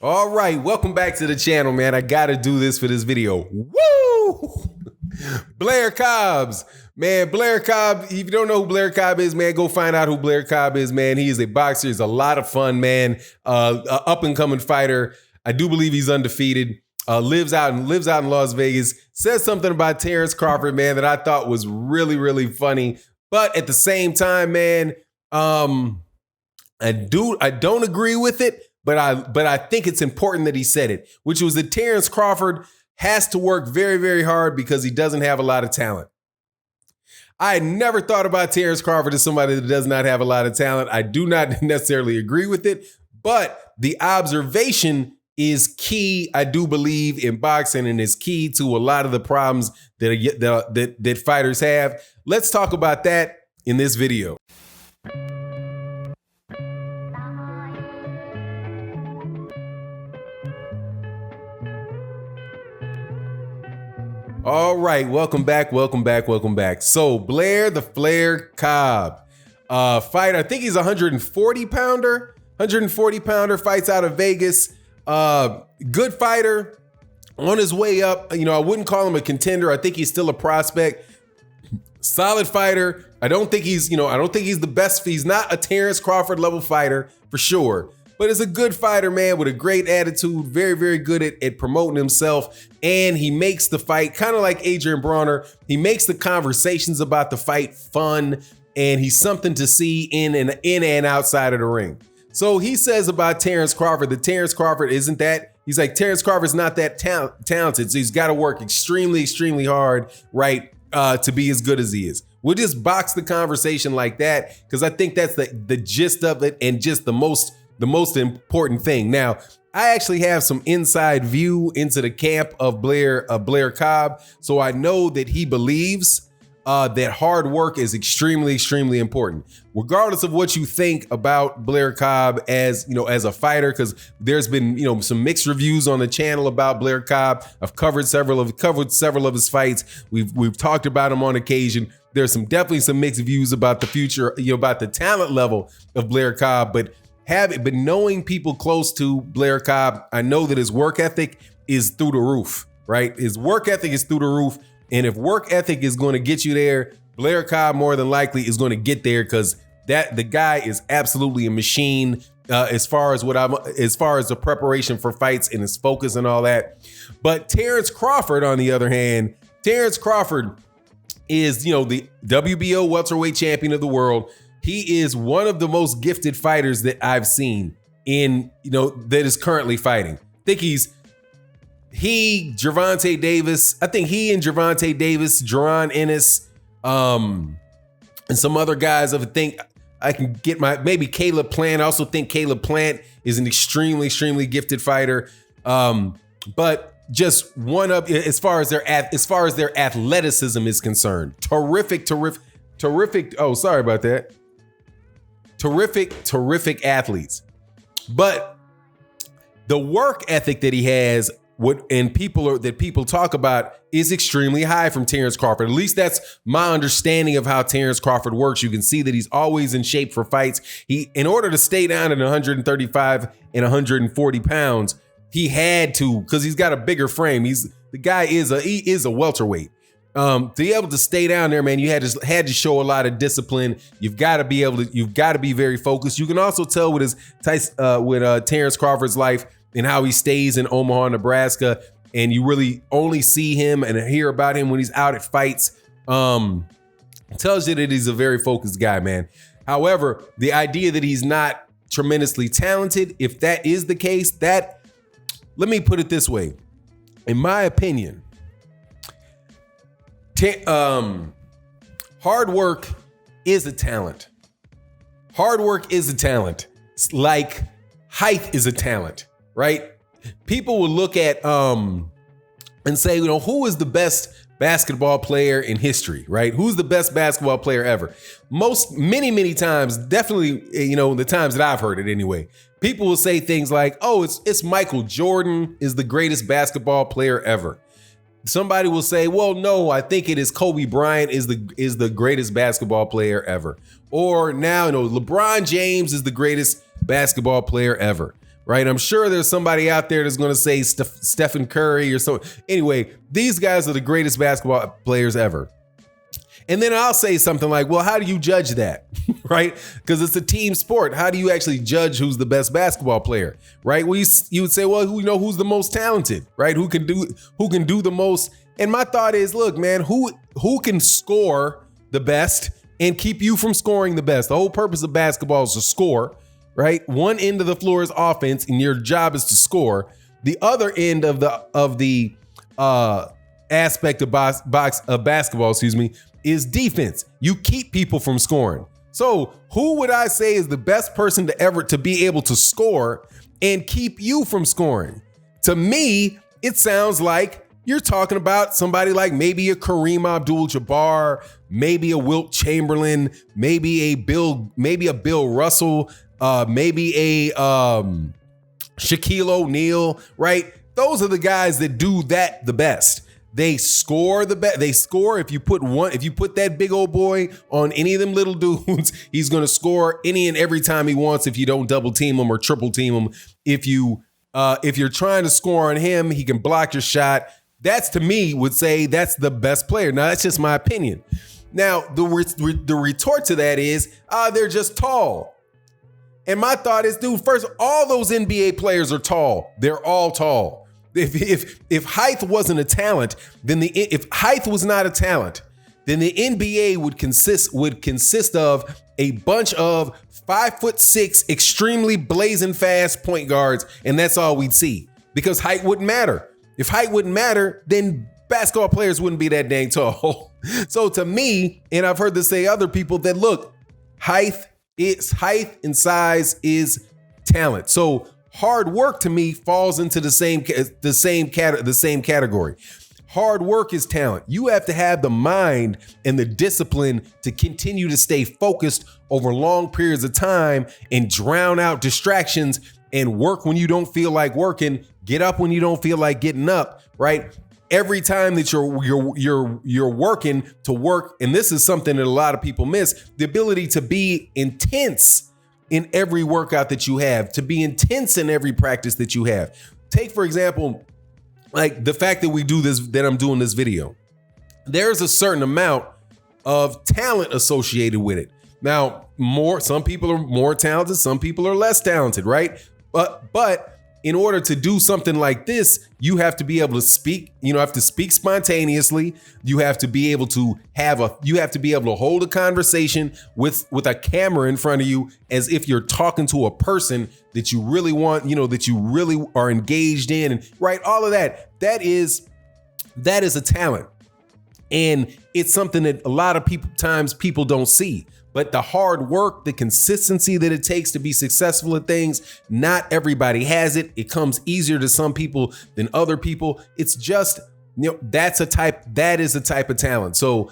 All right, welcome back to the channel, man. I gotta do this for this video. Woo! Blair Cobbs. Man, Blair Cobb, if you don't know who Blair Cobb is, man, go find out who Blair Cobb is, man. He is a boxer. He's a lot of fun, man. A up-and-coming fighter. I do believe he's undefeated. Lives out in Las Vegas. Says something about Terence Crawford, man, that I thought was really, really funny. But at the same time, man, I don't agree with it. But I think it's important that he said it, which was that Terence Crawford has to work very, very hard because he doesn't have a lot of talent. I never thought about Terence Crawford as somebody that does not have a lot of talent. I do not necessarily agree with it, but the observation is key, I do believe, in boxing, and is key to a lot of the problems that fighters have. Let's talk about that in this video. All right, welcome back. So Blair the Flair Cobb, fighter, I think he's a 140 pounder, fights out of Vegas. Good fighter, on his way up. You know, I wouldn't call him a contender. I think he's still a prospect. Solid fighter. I don't think he's the best. He's not a Terence Crawford level fighter for sure. But is a good fighter, man, with a great attitude, very, very good at promoting himself. And he makes the fight, kind of like Adrian Bronner, he makes the conversations about the fight fun, and he's something to see in and outside of the ring. So he says about Terence Crawford that Terence Crawford isn't that. He's like, Terence Crawford's not that talented, so he's got to work extremely, extremely hard, right, to be as good as he is. We'll just box the conversation like that, because I think that's the gist of it, and just the most important thing. Now, I actually have some inside view into the camp of Blair Cobb, so I know that he believes that hard work is extremely, extremely important. Regardless of what you think about Blair Cobb as a fighter, because there's been some mixed reviews on the channel about Blair Cobb. I've covered several of his fights. We've talked about him on occasion. There's definitely some mixed views about the future, about the talent level of Blair Cobb, but knowing people close to Blair Cobb, I know that his work ethic is through the roof, right? His work ethic is through the roof. And if work ethic is going to get you there, Blair Cobb more than likely is going to get there, because the guy is absolutely a machine as far as the preparation for fights and his focus and all that. But Terence Crawford, on the other hand, Terence Crawford is, the WBO welterweight champion of the world. He is one of the most gifted fighters that I've seen that is currently fighting. I think Gervonta Davis, Jaron Ennis, and some other guys. I think I can get maybe Caleb Plant. I also think Caleb Plant is an extremely, extremely gifted fighter. But just one up as far as their athleticism is concerned. Terrific. Oh, sorry about that. Terrific athletes. But the work ethic that he has, that people talk about, is extremely high from Terence Crawford. At least that's my understanding of how Terence Crawford works. You can see that he's always in shape for fights. In order to stay down at 135 and 140 pounds, he had to, because he's got a bigger frame. The guy is a welterweight. To be able to stay down there, man, you had to show a lot of discipline. You've got to be very focused. You can also tell with Terence Crawford's life and how he stays in Omaha, Nebraska, and you really only see him and hear about him when he's out at fights. Tells you that he's a very focused guy, man. However, the idea that he's not tremendously talented, if that is the case, let me put it this way. In my opinion, hard work is a talent. Hard work is a talent. It's like height is a talent, right? People will look at and say, who is the best basketball player in history, right? Who's the best basketball player ever? Many times, definitely, the times that I've heard it anyway, people will say things like, oh, it's Michael Jordan is the greatest basketball player ever. Somebody will say, well, no, I think it is Kobe Bryant is the greatest basketball player ever. Or now, LeBron James is the greatest basketball player ever. right? I'm sure there's somebody out there that's going to say Stephen Curry or so. Anyway, these guys are the greatest basketball players ever. And then I'll say something like, well, how do you judge that, right? Because it's a team sport. How do you actually judge who's the best basketball player, right? Well, you would say, well, who's the most talented, right? Who can do the most? And my thought is, look, man, who can score the best and keep you from scoring the best? The whole purpose of basketball is to score, right? One end of the floor is offense, and your job is to score. The other end of the aspect of basketball, is defense. You keep people from scoring. So who would I say is the best person to be able to score and keep you from scoring? To me, it sounds like you're talking about somebody like maybe a Kareem Abdul-Jabbar, maybe a Wilt Chamberlain, maybe a Bill Russell, maybe a Shaquille O'Neal, right? Those are the guys that do that the best. They score the best. They score. If you put that big old boy on any of them little dudes, he's going to score any and every time he wants. If you don't double team him or triple team him, if you're trying to score on him, he can block your shot. That's, to me, would say that's the best player. Now, that's just my opinion. Now, the retort to that is, they're just tall. And my thought is, dude, first, all those NBA players are tall. They're all tall. If height wasn't a talent, then if height was not a talent, then the NBA would consist of a bunch of 5'6", extremely blazing fast point guards, and that's all we'd see, because height wouldn't matter. If height wouldn't matter, then basketball players wouldn't be that dang tall. So to me, and I've heard this say other people, that look, height and size is talent. So hard work to me falls into the same category. Hard work is talent. You have to have the mind and the discipline to continue to stay focused over long periods of time and drown out distractions and work when you don't feel like working, get up when you don't feel like getting up, right? Every time that you're working to work, and this is something that a lot of people miss, the ability to be intense in every workout that you have, to be intense in every practice that you have. Take, for example, like the fact that we do this, that I'm doing this video. There's a certain amount of talent associated with it. Now, some people are more talented, some people are less talented, right? But in order to do something like this, you have to be able to speak, have to speak spontaneously. You have to be able to hold a conversation with a camera in front of you as if you're talking to a person that you really want, that you really are engaged in, and right, all of that. That is a talent. And it's something that a lot of people don't see. But the hard work, the consistency that it takes to be successful at things, not everybody has it. It comes easier to some people than other people. It's just, that is a type of talent. So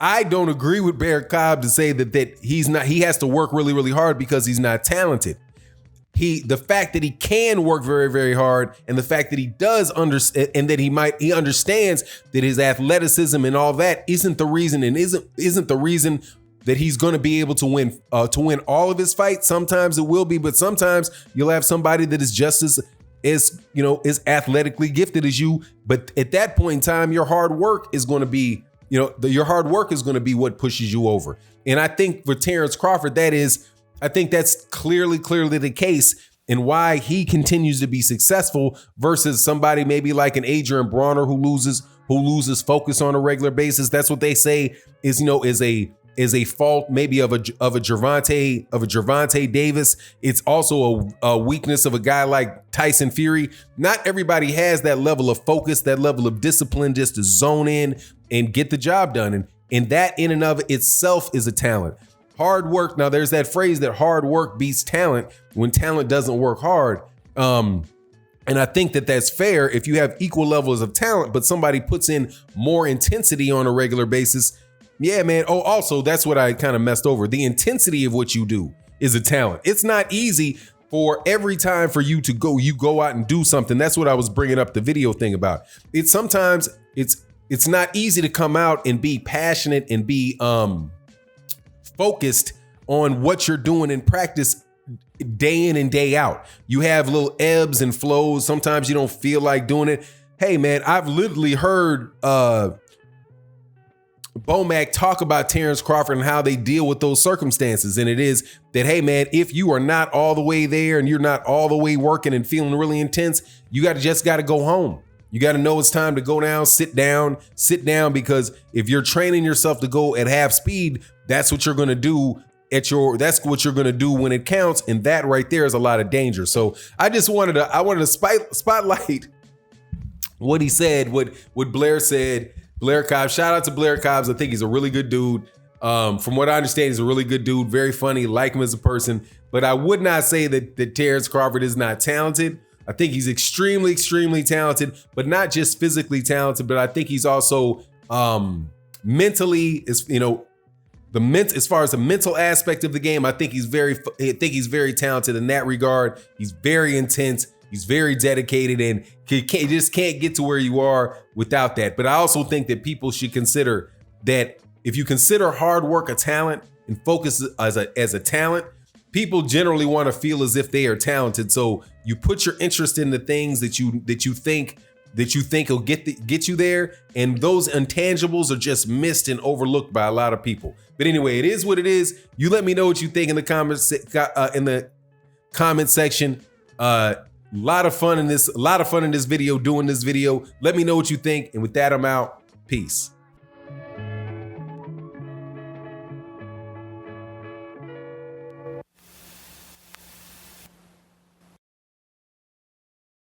I don't agree with Blair Cobb to say that he has to work really, really hard because he's not talented. The fact that he can work very, very hard, and the fact that he does understand, and that he understands that his athleticism and all that isn't the reason, and isn't the reason that he's going to be able to win all of his fights. Sometimes it will be, but sometimes you'll have somebody that is just as athletically gifted as you. But at that point in time, your hard work is going to be, what pushes you over. And I think for Terence Crawford, I think that's clearly the case, and why he continues to be successful versus somebody maybe like an Adrian Bronner who loses focus on a regular basis. That's what they say is a fault maybe of a Gervonta Davis. It's also a weakness of a guy like Tyson Fury. Not everybody has that level of focus, that level of discipline, just to zone in and get the job done. And that in and of itself is a talent. Hard work. Now there's that phrase that hard work beats talent when talent doesn't work hard. And I think that that's fair if you have equal levels of talent, but somebody puts in more intensity on a regular basis. Yeah, man. Oh, also, that's what I kind of messed over. The intensity of what you do is a talent. It's not easy for every time for you to go out and do something. That's what I was bringing up the video thing about. It's not easy to come out and be passionate and be focused on what you're doing in practice day in and day out. You have little ebbs and flows. Sometimes you don't feel like doing it. Hey man, I've literally heard Bomac talk about Terence Crawford and how they deal with those circumstances. And it is that, hey man, if you are not all the way there and you're not all the way working and feeling really intense, you just got to go home. You got to know it's time to go down, sit down, because if you're training yourself to go at half speed, that's what you're going to do that's what you're going to do when it counts. And that right there is a lot of danger. So I wanted to spotlight what he said, what Blair said. Blair Cobb, shout out to Blair Cobbs. I think he's a really good dude. From what I understand, he's a really good dude, very funny, like him as a person. But I would not say that Terence Crawford is not talented. I think he's extremely, extremely talented, but not just physically talented, but I think he's also mentally, as far as the mental aspect of the game, I think he's very talented in that regard. He's very intense. He's very dedicated, and you just can't get to where you are without that. But I also think that people should consider that if you consider hard work a talent and focus as a talent, people generally want to feel as if they are talented. So you put your interest in the things that you think will get you there, and those intangibles are just missed and overlooked by a lot of people. But anyway, it is what it is. You let me know what you think in the comment section. A lot of fun in this video, doing this video. Let me know what you think. And with that, I'm out. Peace.